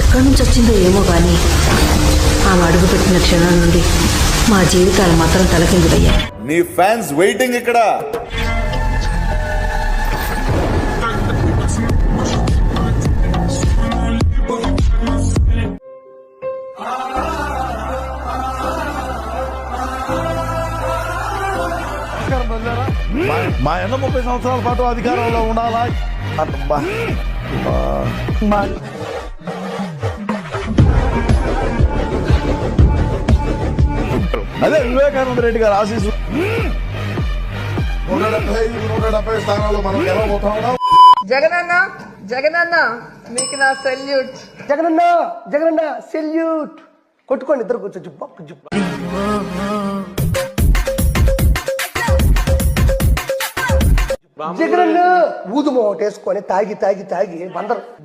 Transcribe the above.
ఎక్కడి నుంచి వచ్చిందో ఏమో కానీ ఆమె అడుగుపెట్టిన క్షణం నుండి మా జీవితాలు మాత్రం తలకిందులయ్యాయి. నీ ఫ్యాన్స్ వెయిటింగ్ ఇక్కడ. మా ఎన్న 30 సంవత్సరాల పాటు అధికారంలో ఉండాలా? అదే వివేకానంద రెడ్డి గారు ఆశీస్సు. 170 స్థానాల్లో మనం ఎలా పోతాం? జగనన్న మీకు నా సెల్యూట్. జగనన్న సెల్యూట్ కొట్టుకోండి, ఇద్దరు కూర్చో. జుబ్బ జగనన్న ఊదుమో వేసుకొని తాగి బందరు